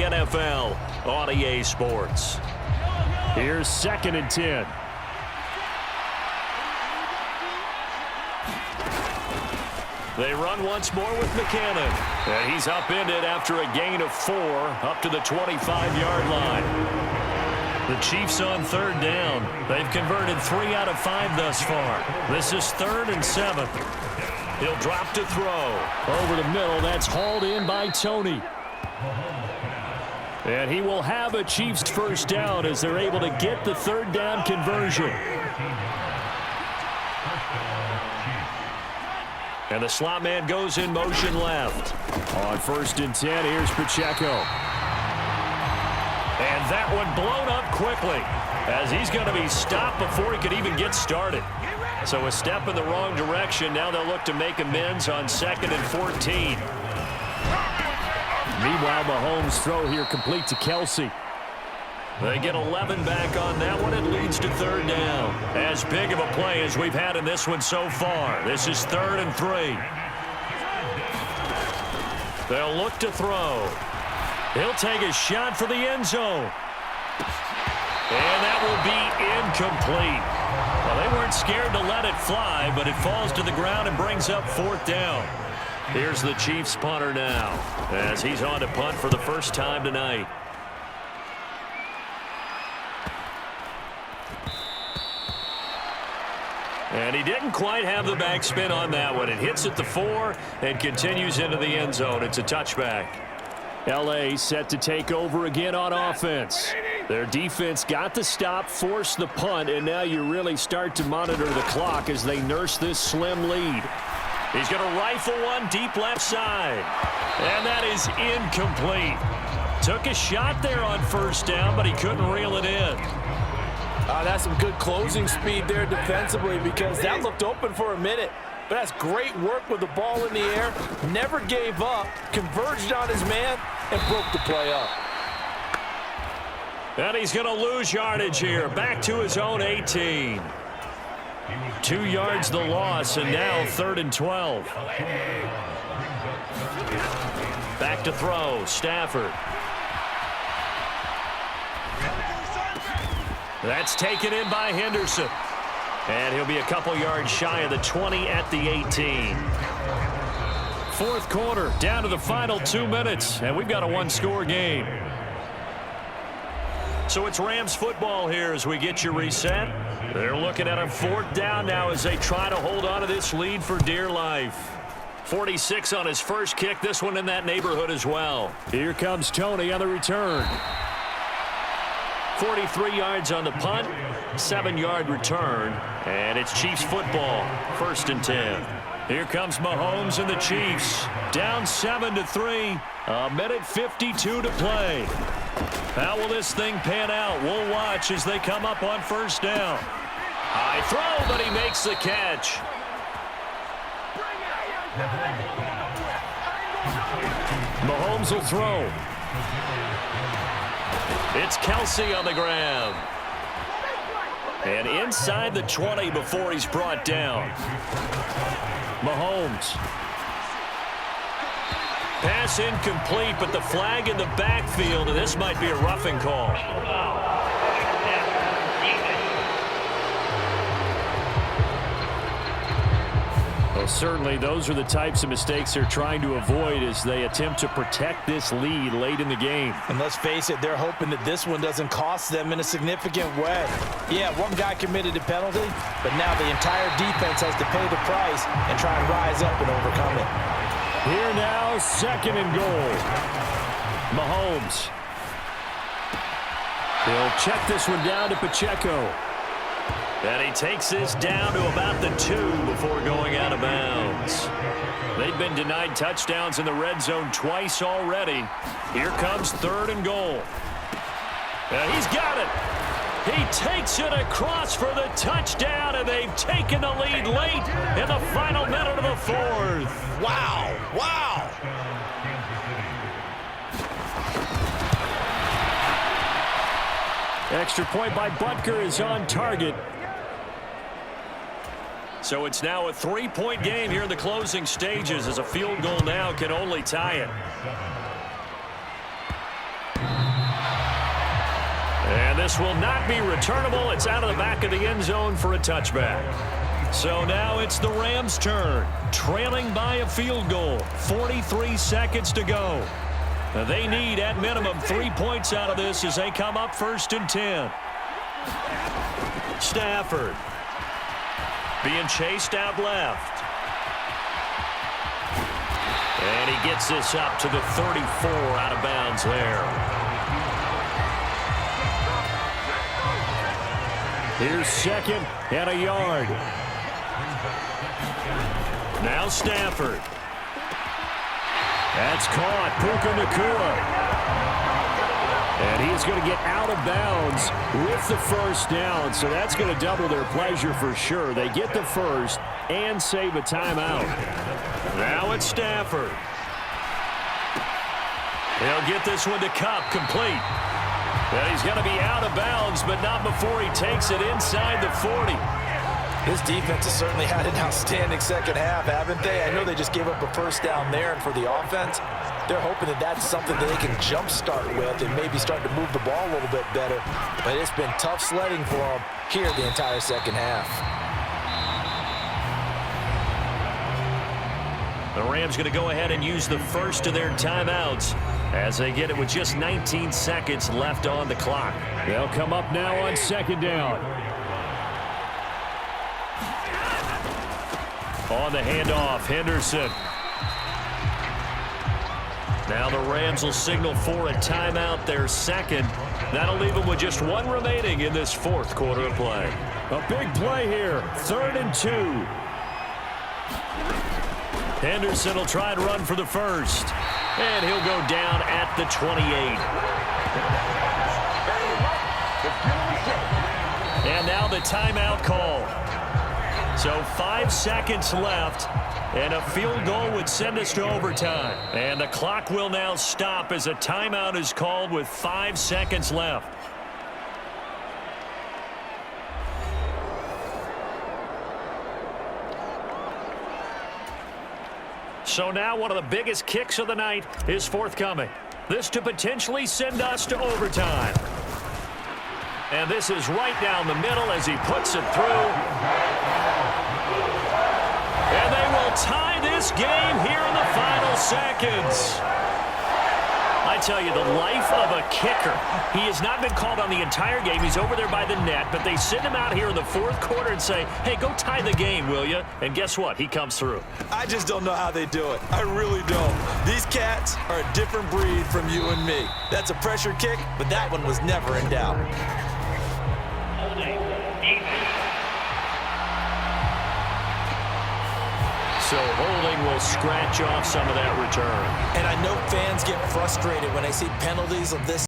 the NFL on EA Sports. Here's 2nd and 10. They run once more with McCannon. And he's upended after a gain of 4 up to the 25-yard line. The Chiefs on 3rd down. They've converted 3 out of 5 thus far. This is 3rd and 7. He'll drop to throw. Over the middle, that's hauled in by Tony. And he will have a Chiefs first down as they're able to get the 3rd down conversion. And the slot man goes in motion left. On 1st and 10, here's Pacheco. And that one blown up quickly as he's going to be stopped before he could even get started. So a step in the wrong direction. Now they'll look to make amends on 2nd and 14. Meanwhile, Mahomes' throw here complete to Kelsey. They get 11 back on that one. It leads to 3rd down. As big of a play as we've had in this one so far. This is 3rd and 3. They'll look to throw. He'll take a shot for the end zone. And that will be incomplete. Well, they weren't scared to let it fly, but it falls to the ground and brings up 4th down. Here's the Chiefs punter now as he's on to punt for the first time tonight. And he didn't quite have the backspin on that one. It hits at the 4 and continues into the end zone. It's a touchback. L.A. set to take over again on offense. Their defense got the stop, forced the punt, and now you really start to monitor the clock as they nurse this slim lead. He's going to rifle one deep left side. And that is incomplete. Took a shot there on 1st down, but he couldn't reel it in. That's some good closing speed there defensively because that looked open for a minute. But that's great work with the ball in the air. Never gave up, converged on his man, and broke the play up. And he's going to lose yardage here. Back to his own 18. 2 yards the loss, and now 3rd and 12. Back to throw, Stafford. That's taken in by Henderson. And he'll be a couple yards shy of the 20 at the 18. 4th quarter, down to the final 2 minutes, and we've got a 1-score game. So it's Rams football here as we get you reset. They're looking at a 4th down now as they try to hold on to this lead for dear life. 46 on his first kick, this one in that neighborhood as well. Here comes Tony on the return. 43 yards on the punt, 7-yard return, and it's Chiefs football, 1st and 10. Here comes Mahomes and the Chiefs, down 7-3, a minute 52 to play. How will this thing pan out? We'll watch as they come up on 1st down. High throw, but he makes the catch. Mahomes will throw. It's Kelsey on the ground. And inside the 20 before he's brought down. Mahomes. Pass incomplete, but the flag in the backfield, and this might be a roughing call. Well, certainly those are the types of mistakes they're trying to avoid as they attempt to protect this lead late in the game. And let's face it, they're hoping that this one doesn't cost them in a significant way. Yeah, one guy committed a penalty, but now the entire defense has to pay the price and try and rise up and overcome it. Here now, 2nd and goal. Mahomes. He'll check this one down to Pacheco. And he takes this down to about the 2 before going out of bounds. They've been denied touchdowns in the red zone twice already. Here comes 3rd and goal. And he's got it. He takes it across for the touchdown, and they've taken the lead late in the final minute of the 4th. Wow, wow. Extra point by Butker is on target. So it's now a 3-point game here in the closing stages as a field goal now can only tie it. this will not be returnable. It's out of the back of the end zone for a touchback. So now it's the Rams' turn, trailing by a field goal. 43 seconds to go. They need, at minimum, 3 points out of this as they come up 1st and 10. Stafford being chased out left. And he gets this up to the 34, out of bounds there. Here's 2nd and a yard. Now Stafford. That's caught. Puka Nacua. And he's going to get out of bounds with the 1st down. So that's going to double their pleasure for sure. They get the 1st and save a timeout. Now it's Stafford. He'll get this one to Kupp, complete. And he's going to be out of bounds, but not before he takes it inside the 40. This defense has certainly had an outstanding second half, haven't they? I know they just gave up a 1st down there, and for the offense, they're hoping that that's something that they can jumpstart with and maybe start to move the ball a little bit better. But it's been tough sledding for them here the entire second half. The Rams going to go ahead and use the first of their timeouts as they get it with just 19 seconds left on the clock. They'll come up now on 2nd down. On the handoff, Henderson. Now the Rams will signal for a timeout, their 2nd. That'll leave them with just 1 remaining in this 4th quarter of play. A big play here. 3rd and 2. Henderson will try and run for the 1st. And he'll go down at the 28. And now the timeout call. So 5 seconds left, and a field goal would send us to overtime. And the clock will now stop as a timeout is called with 5 seconds left. So now one of the biggest kicks of the night is forthcoming. This to potentially send us to overtime. And this is right down the middle as he puts it through. And they will tie this game here in the final seconds. I tell you, the life of a kicker. He has not been called on the entire game. He's over there by the net, but they send him out here in the 4th quarter and say, hey, go tie the game, will you? And guess what? He comes through. I just don't know how they do it. I really don't. These cats are a different breed from you and me. That's a pressure kick, but that one was never in doubt. So holding will scratch off some of that return. And I know fans get frustrated when they see penalties of this